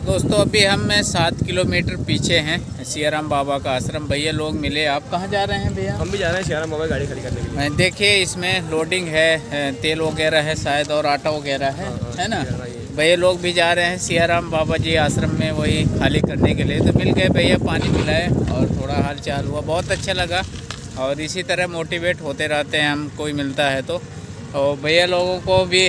दोस्तों अभी हम 7 किलोमीटर पीछे हैं सियाराम बाबा का आश्रम। भैया लोग मिले। आप कहाँ जा रहे हैं भैया? हम भी जा रहे हैं सियाराम बाबा गाड़ी खड़ी करने के लिए। देखिए इसमें लोडिंग है, तेल वगैरह है शायद और आटा वगैरह है ना। भैया लोग भी जा रहे हैं सियाराम बाबा जी आश्रम में वही खाली करने के लिए। तो मिल गए भैया, पानी पिलाए और थोड़ा हाल चाल हुआ, बहुत अच्छा लगा। और इसी तरह मोटिवेट होते रहते हैं हम, कोई मिलता है तो। और भैया लोगों को भी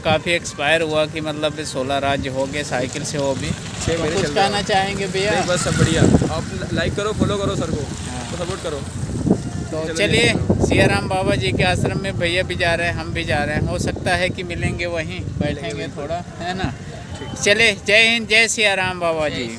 काफ़ी एक्सपायर हुआ कि मतलब 16 राज्य हो गए साइकिल से, वो भी। तो कुछ कहना चाहेंगे भैया? बस सब बढ़िया। आप लाइक करो, फॉलो करो सर को, तो सपोर्ट करो। तो चलिए सियाराम बाबा जी के आश्रम में भैया भी जा रहे हैं, हम भी जा रहे हैं। हो सकता है कि मिलेंगे वहीं, बैठेंगे थोड़ा, है ना। चले, जय हिंद, जय सियाराम बाबा जी।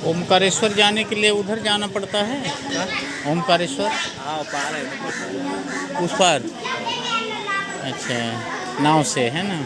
ओमकारेश्वर जाने के लिए उधर जाना पड़ता है। ओमकारेश्वर पार है उस पार। अच्छा, नाव से है ना।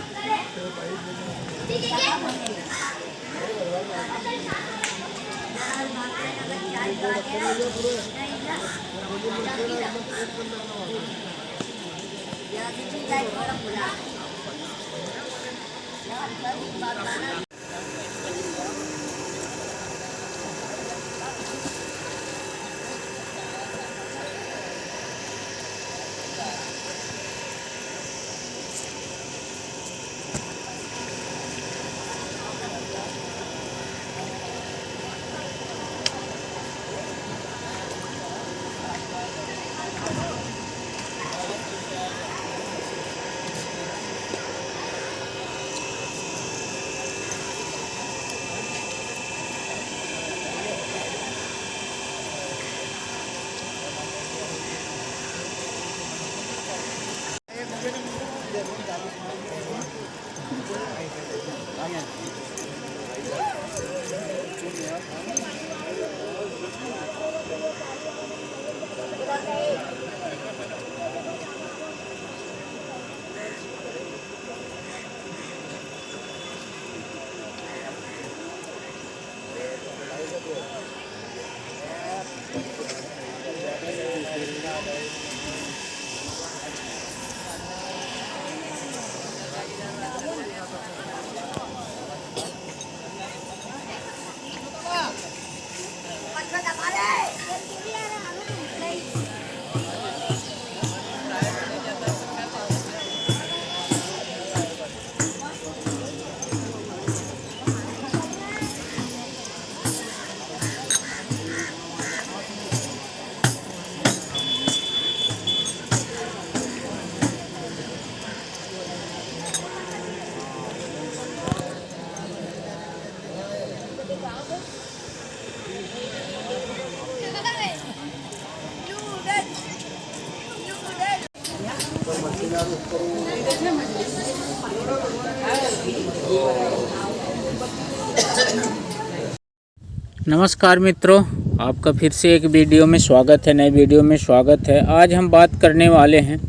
नमस्कार मित्रों, आपका फिर से एक वीडियो में स्वागत है, नए वीडियो में स्वागत है। आज हम बात करने वाले हैं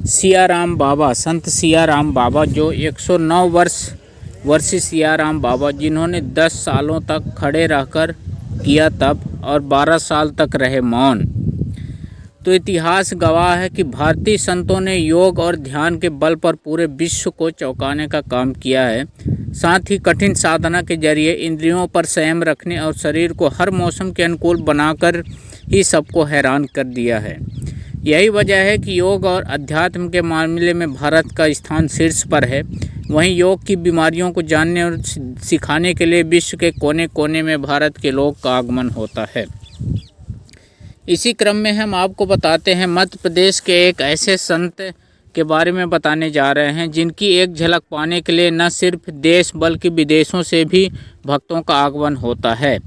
सियाराम बाबा, संत सियाराम बाबा, जो 109 वर्षीय सियाराम बाबा, जिन्होंने 10 सालों तक खड़े रहकर किया तप और 12 साल तक रहे मौन। तो इतिहास गवाह है कि भारतीय संतों ने योग और ध्यान के बल पर पूरे विश्व को चौंकाने का काम किया है। साथ ही कठिन साधना के जरिए इंद्रियों पर संयम रखने और शरीर को हर मौसम के अनुकूल बनाकर ही सबको हैरान कर दिया है। यही वजह है कि योग और अध्यात्म के मामले में भारत का स्थान शीर्ष पर है। वहीं योग की बीमारियों को जानने और सिखाने के लिए विश्व के कोने कोने में भारत के लोग का आगमन होता है। इसी क्रम में हम आपको बताते हैं मध्य प्रदेश के एक ऐसे संत के बारे में बताने जा रहे हैं जिनकी एक झलक पाने के लिए न सिर्फ देश बल्कि विदेशों से भी भक्तों का आगमन होता है।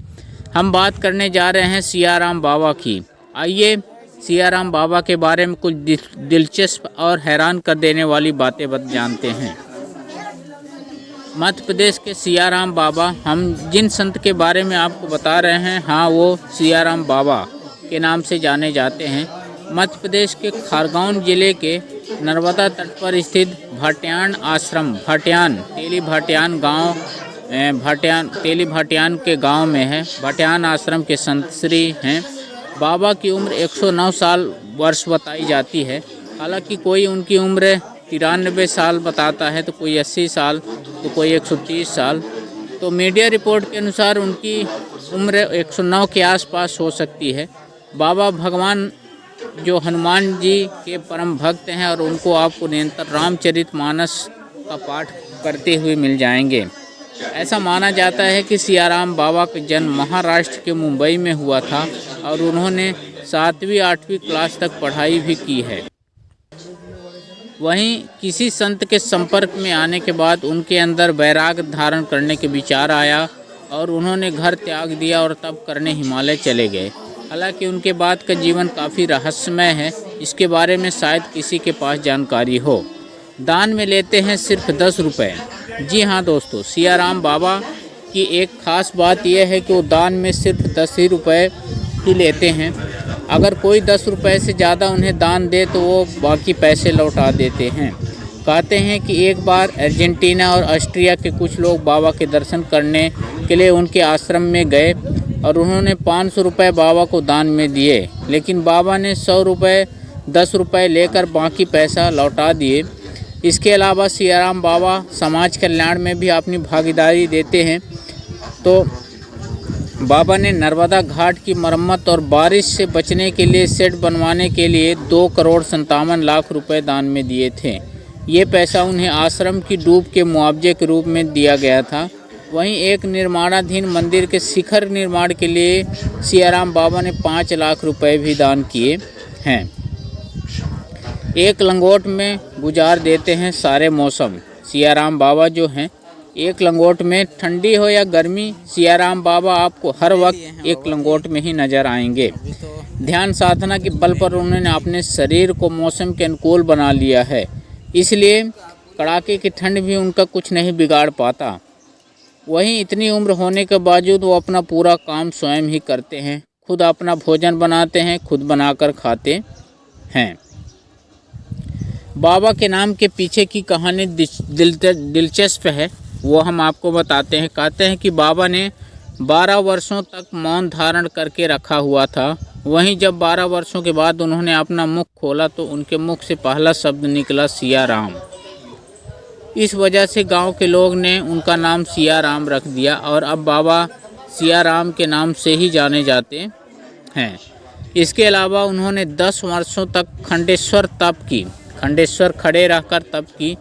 हम बात करने जा रहे हैं सियाराम बाबा की। आइए सियाराम बाबा के बारे में कुछ दिलचस्प और हैरान कर देने वाली बातें जानते हैं। मध्य प्रदेश के सियाराम बाबा, हम जिन संत के बारे में आपको बता रहे हैं, हाँ, वो सियाराम बाबा के नाम से जाने जाते हैं। मध्य प्रदेश के खारगौन जिले के नर्मदा तट पर स्थित भाटियान आश्रम, तेली भाटियान के गांव में है। भाटियान आश्रम के संत श्री हैं। बाबा की उम्र 109 साल वर्ष बताई जाती है। हालांकि कोई उनकी उम्र 93 साल बताता है, तो कोई 80 साल, तो कोई 130 साल। तो मीडिया रिपोर्ट के अनुसार उनकी उम्र 109 के आसपास हो सकती है। बाबा भगवान जो हनुमान जी के परम भक्त हैं और उनको आपको निरंतर रामचरितमानस का पाठ करते हुए मिल जाएंगे। ऐसा माना जाता है कि सियाराम बाबा का जन्म महाराष्ट्र के मुंबई में हुआ था और उन्होंने 7वीं-8वीं क्लास तक पढ़ाई भी की है। वहीं किसी संत के संपर्क में आने के बाद उनके अंदर वैराग्य धारण करने के विचार आया और उन्होंने घर त्याग दिया और तप करने हिमालय चले गए। हालांकि उनके बाद का जीवन काफ़ी रहस्यमय है, इसके बारे में शायद किसी के पास जानकारी हो। दान में लेते हैं सिर्फ 10 रुपये। जी हाँ दोस्तों, सियाराम बाबा की एक ख़ास बात यह है कि वो दान में सिर्फ 10 ही रुपये ही लेते हैं। अगर कोई 10 रुपये से ज़्यादा उन्हें दान दे तो वो बाकी पैसे लौटा देते हैं। कहते हैं कि एक बार अर्जेंटीना और ऑस्ट्रिया के कुछ लोग बाबा के दर्शन करने के लिए उनके आश्रम में गए और उन्होंने 500 रुपये बाबा को दान में दिए, लेकिन बाबा ने 100 रुपये 10 रुपये लेकर बाकी पैसा लौटा दिए। इसके अलावा सियाराम बाबा समाज कल्याण में भी अपनी भागीदारी देते हैं। तो बाबा ने नर्मदा घाट की मरम्मत और बारिश से बचने के लिए शेड बनवाने के लिए 2,57,00,000 रुपये दान में दिए थे। ये पैसा उन्हें आश्रम की डूब के मुआवजे के रूप में दिया गया था। वहीं एक निर्माणाधीन मंदिर के शिखर निर्माण के लिए सियाराम बाबा ने 5 लाख रुपए भी दान किए हैं। एक लंगोट में गुजार देते हैं सारे मौसम। सियाराम बाबा जो हैं, एक लंगोट में, ठंडी हो या गर्मी, सियाराम बाबा आपको हर वक्त एक लंगोट में ही नज़र आएंगे। ध्यान साधना के बल पर उन्होंने अपने शरीर को मौसम के अनुकूल बना लिया है, इसलिए कड़ाके की ठंड भी उनका कुछ नहीं बिगाड़ पाता। वहीं इतनी उम्र होने के बावजूद वो अपना पूरा काम स्वयं ही करते हैं। खुद अपना भोजन बनाते हैं, खुद बनाकर खाते हैं। बाबा के नाम के पीछे की कहानी दिलचस्प है, वो हम आपको बताते हैं। कहते हैं कि बाबा ने 12 वर्षों तक मौन धारण करके रखा हुआ था। वहीं जब 12 वर्षों के बाद उन्होंने अपना मुख खोला तो उनके मुख से पहला शब्द निकला सियाराम। इस वजह से गांव के लोग ने उनका नाम सियाराम रख दिया और अब बाबा सियाराम के नाम से ही जाने जाते हैं। इसके अलावा उन्होंने 10 वर्षों तक खंडेश्वर खड़े रहकर तप की।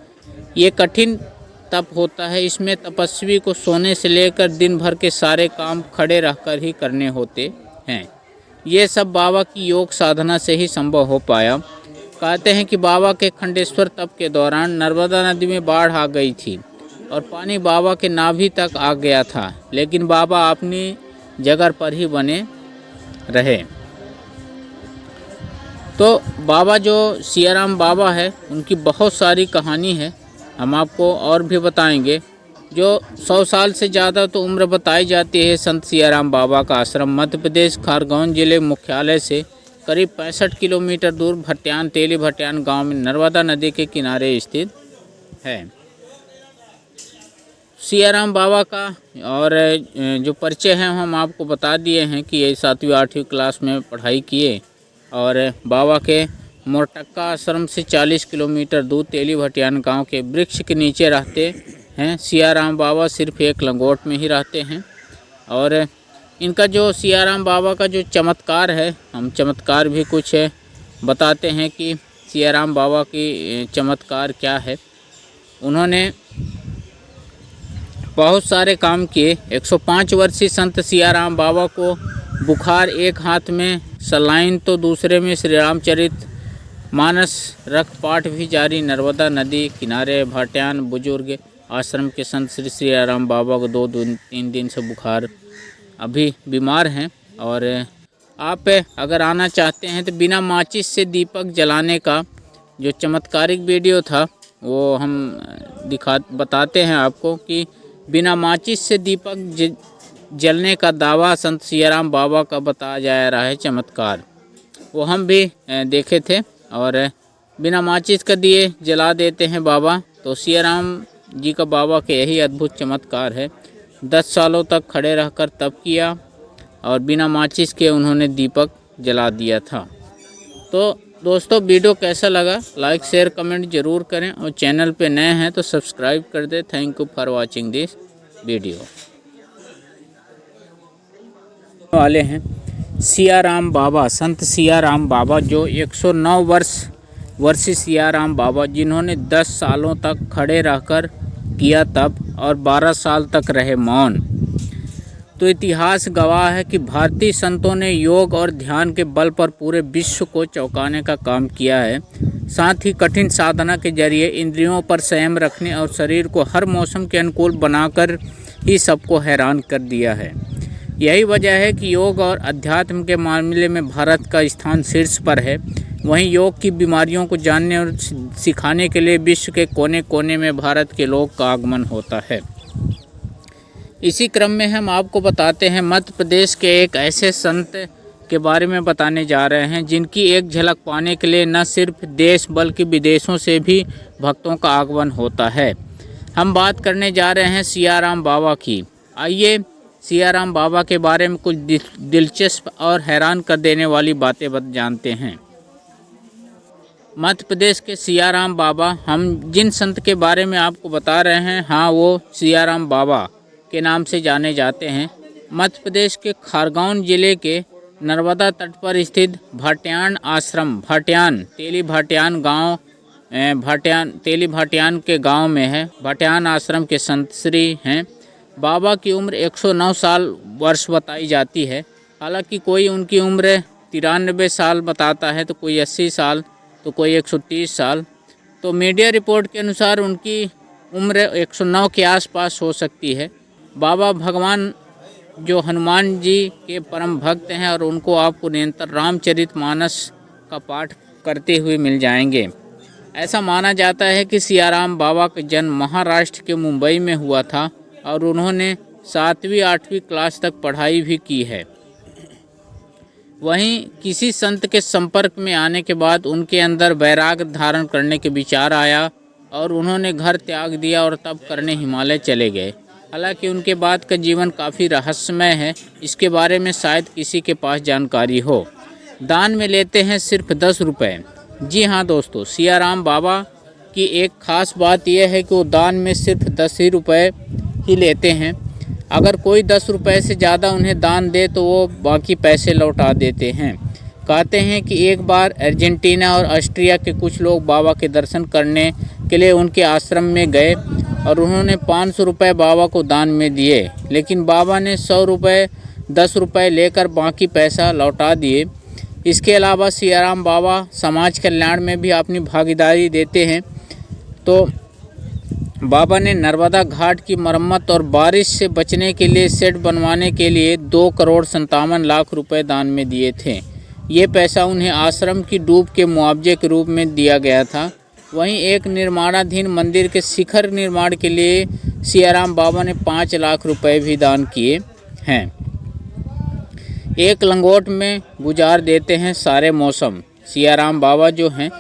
ये कठिन तप होता है, इसमें तपस्वी को सोने से लेकर दिन भर के सारे काम खड़े रहकर ही करने होते हैं। ये सब बाबा की योग साधना से ही संभव हो पाया। कहते हैं कि बाबा के खंडेश्वर तप के दौरान नर्मदा नदी में बाढ़ आ गई थी और पानी बाबा के नाभि तक आ गया था, लेकिन बाबा अपनी जगह पर ही बने रहे। तो बाबा जो सियाराम बाबा है, उनकी बहुत सारी कहानी है, हम आपको और भी बताएंगे। जो 100 साल से ज़्यादा तो उम्र बताई जाती है संत सियाराम बाबा का आश्रम मध्य प्रदेश खारगौन जिले मुख्यालय से करीब 65 किलोमीटर दूर तेली भाटियान गांव में नर्मदा नदी के किनारे स्थित है। सियाराम बाबा का और जो परिचय है हम आपको बता दिए हैं कि ये 7वीं-8वीं क्लास में पढ़ाई किए और बाबा के मोरटक्का आश्रम से 40 किलोमीटर दूर तेली भाटियान गांव के वृक्ष के नीचे रहते हैं। सियाराम बाबा सिर्फ एक लंगोट में ही रहते हैं और इनका जो सियाराम बाबा का जो चमत्कार है, हम चमत्कार भी कुछ बताते हैं कि सियाराम बाबा की चमत्कार क्या है। उन्होंने बहुत सारे काम किए। 105 वर्षीय संत सियाराम बाबा को बुखार, एक हाथ में सलाइन तो दूसरे में श्री रामचरित मानस रख पाठ भी जारी। नर्मदा नदी किनारे भाटियान बुजुर्ग आश्रम के संत श्री सियाराम बाबा को 2-3 दिन से बुखार, अभी बीमार हैं। और आप अगर आना चाहते हैं तो बिना माचिस से दीपक जलाने का जो चमत्कारिक वीडियो था वो हम बताते हैं आपको कि बिना माचिस से दीपक जलने का दावा संत सियाराम बाबा का बताया जा रहा है चमत्कार, वो हम भी देखे थे। और बिना माचिस का दिए जला देते हैं बाबा। तो सियाराम जी का बाबा के यही अद्भुत चमत्कार है। 10 सालों तक खड़े रहकर तप किया और बिना माचिस के उन्होंने दीपक जला दिया था। तो दोस्तों वीडियो कैसा लगा लाइक शेयर कमेंट ज़रूर करें और चैनल पे नए हैं तो सब्सक्राइब कर दें। Thank you for watching this video. वाले हैं सियाराम बाबा, संत सियाराम बाबा जो 109 वर्षीय सियाराम बाबा, जिन्होंने 10 सालों तक खड़े रहकर किया तप और 12 साल तक रहे मौन। तो इतिहास गवाह है कि भारतीय संतों ने योग और ध्यान के बल पर पूरे विश्व को चौंकाने का काम किया है। साथ ही कठिन साधना के जरिए इंद्रियों पर संयम रखने और शरीर को हर मौसम के अनुकूल बनाकर ही सबको हैरान कर दिया है। यही वजह है कि योग और अध्यात्म के मामले में भारत का स्थान शीर्ष पर है। वहीं योग की बीमारियों को जानने और सिखाने के लिए विश्व के कोने कोने में भारत के लोग का आगमन होता है। इसी क्रम में हम आपको बताते हैं मध्य प्रदेश के एक ऐसे संत के बारे में बताने जा रहे हैं जिनकी एक झलक पाने के लिए न सिर्फ देश बल्कि विदेशों से भी भक्तों का आगमन होता है। हम बात करने जा रहे हैं सियाराम बाबा की। आइए सियाराम बाबा के बारे में कुछ दिलचस्प और हैरान कर देने वाली बातें जानते हैं। मध्य प्रदेश के सियाराम बाबा, हम जिन संत के बारे में आपको बता रहे हैं, हाँ वो सियाराम बाबा के नाम से जाने जाते हैं। मध्य प्रदेश के खारगौन जिले के नर्मदा तट पर स्थित भाटियान आश्रम, भाटियान तेली भाटियान गांव, तेली भाटियान के गांव में है। भाटियान आश्रम के संत श्री हैं। बाबा की उम्र 109 वर्ष बताई जाती है। हालांकि कोई उनकी उम्र 93 साल बताता है, तो कोई 80 साल, तो कोई 130 साल। तो मीडिया रिपोर्ट के अनुसार उनकी उम्र 109 के आसपास हो सकती है। बाबा भगवान जो हनुमान जी के परम भक्त हैं और उनको आपको निरंतर रामचरित मानस का पाठ करते हुए मिल जाएंगे। ऐसा माना जाता है कि सियाराम बाबा का जन्म महाराष्ट्र के मुंबई में हुआ था और उन्होंने 7वीं-8वीं क्लास तक पढ़ाई भी की है। वहीं किसी संत के संपर्क में आने के बाद उनके अंदर वैराग्य धारण करने के विचार आया और उन्होंने घर त्याग दिया और तप करने हिमालय चले गए। हालांकि उनके बाद का जीवन काफ़ी रहस्यमय है, इसके बारे में शायद किसी के पास जानकारी हो। दान में लेते हैं सिर्फ 10 रुपये। जी हाँ दोस्तों, सियाराम बाबा की एक ख़ास बात यह है कि वो दान में सिर्फ 10 ही रुपये ही लेते हैं। अगर कोई 10 रुपये से ज़्यादा उन्हें दान दे तो वो बाकी पैसे लौटा देते हैं। कहते हैं कि एक बार अर्जेंटीना और ऑस्ट्रिया के कुछ लोग बाबा के दर्शन करने के लिए उनके आश्रम में गए और उन्होंने 500 रुपये बाबा को दान में दिए, लेकिन बाबा ने 100 रुपये 10 रुपये लेकर बाकी पैसा लौटा दिए। इसके अलावा सियाराम बाबा समाज कल्याण में भी अपनी भागीदारी देते हैं। तो बाबा ने नर्मदा घाट की मरम्मत और बारिश से बचने के लिए शेड बनवाने के लिए 2,57,00,000 रुपये दान में दिए थे। ये पैसा उन्हें आश्रम की डूब के मुआवजे के रूप में दिया गया था। वहीं एक निर्माणाधीन मंदिर के शिखर निर्माण के लिए सियाराम बाबा ने 5 लाख रुपए भी दान किए हैं। एक लंगोट में गुजार देते हैं सारे मौसम। सियाराम बाबा जो हैं,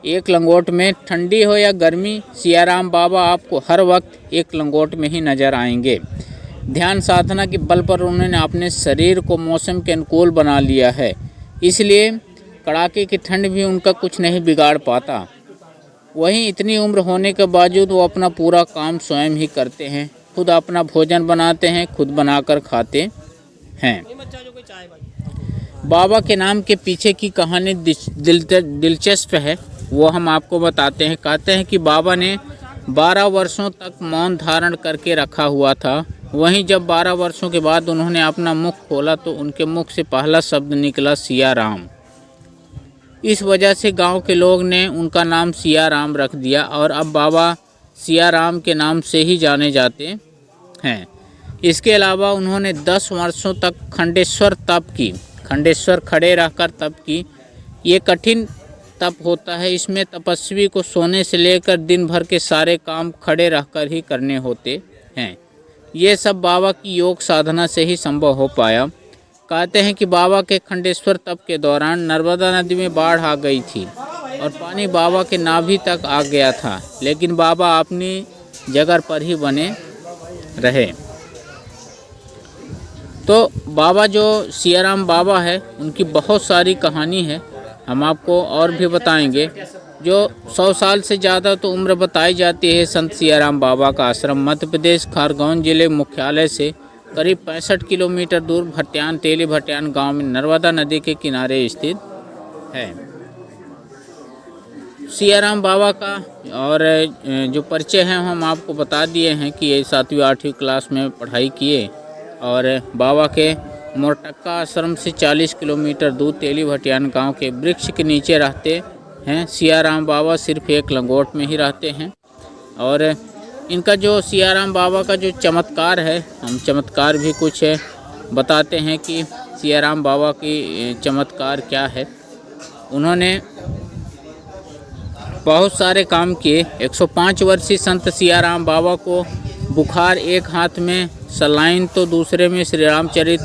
एक लंगोट में ठंडी हो या गर्मी, सियाराम बाबा आपको हर वक्त एक लंगोट में ही नज़र आएंगे। ध्यान साधना के बल पर उन्होंने अपने शरीर को मौसम के अनुकूल बना लिया है, इसलिए कड़ाके की ठंड भी उनका कुछ नहीं बिगाड़ पाता। वहीं इतनी उम्र होने के बावजूद वो अपना पूरा काम स्वयं ही करते हैं। खुद अपना भोजन बनाते हैं, खुद बनाकर खाते हैं। बाबा के नाम के पीछे की कहानी दिलचस्प है, वो हम आपको बताते हैं। कहते हैं कि बाबा ने 12 वर्षों तक मौन धारण करके रखा हुआ था वहीं जब 12 वर्षों के बाद उन्होंने अपना मुख खोला तो उनके मुख से पहला शब्द निकला सिया राम। इस वजह से गांव के लोग ने उनका नाम सिया राम रख दिया और अब बाबा सिया राम के नाम से ही जाने जाते हैं। इसके अलावा उन्होंने 10 वर्षों तक खंडेश्वर तप की। खंडेश्वर खड़े रहकर तप की। ये कठिन तप होता है। इसमें तपस्वी को सोने से लेकर दिन भर के सारे काम खड़े रहकर ही करने होते हैं। ये सब बाबा की योग साधना से ही संभव हो पाया। कहते हैं कि बाबा के खंडेश्वर तप के दौरान नर्मदा नदी में बाढ़ आ गई थी और पानी बाबा के नाभि तक आ गया था, लेकिन बाबा अपनी जगह पर ही बने रहे। तो बाबा जो सियाराम बाबा है उनकी बहुत सारी कहानी है, हम आपको और भी बताएंगे। जो 100 साल से ज़्यादा तो उम्र बताई जाती है संत सियाराम बाबा का आश्रम मध्य प्रदेश खरगोन जिले मुख्यालय से करीब 65 किलोमीटर दूर भटियान तेली भटियान गांव में नर्मदा नदी के किनारे स्थित है। सियाराम बाबा का और जो परिचय है हम आपको बता दिए हैं कि ये 7वीं 8वीं क्लास में पढ़ाई किए और बाबा के मोरटक्का आश्रम से 40 किलोमीटर दूर तेली भटियान गांव के वृक्ष के नीचे रहते हैं। सियाराम बाबा सिर्फ एक लंगोट में ही रहते हैं और इनका जो सियाराम बाबा का जो चमत्कार है, हम चमत्कार भी कुछ बताते हैं कि सियाराम बाबा की चमत्कार क्या है। उन्होंने बहुत सारे काम किए। 105 वर्षीय संत सियाराम बाबा को बुखार, एक हाथ में सलाइन तो दूसरे में श्री रामचरित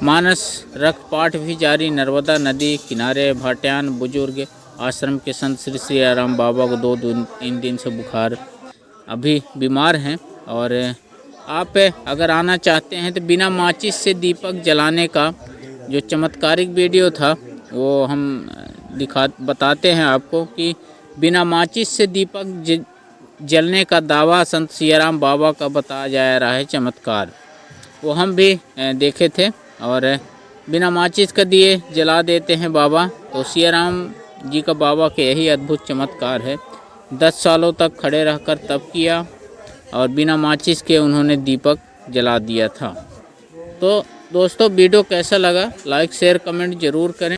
मानस रख पाठ भी जारी। नर्मदा नदी किनारे भटियान बुजुर्ग आश्रम के संत श्री सियाराम बाबा को 2-3 दिन से बुखार, अभी बीमार हैं। और आप अगर आना चाहते हैं तो बिना माचिस से दीपक जलाने का जो चमत्कारिक वीडियो था वो हम बताते हैं आपको कि बिना माचिस से दीपक जलने का दावा संत सियाराम बाबा का बताया जा रहा है चमत्कार, वो हम भी देखे थे। और बिना माचिस का दिए जला देते हैं बाबा। तो सियाराम जी का बाबा के यही अद्भुत चमत्कार है। 10 सालों तक खड़े रहकर तप किया और बिना माचिस के उन्होंने दीपक जला दिया था। तो दोस्तों वीडियो कैसा लगा, लाइक शेयर कमेंट ज़रूर करें।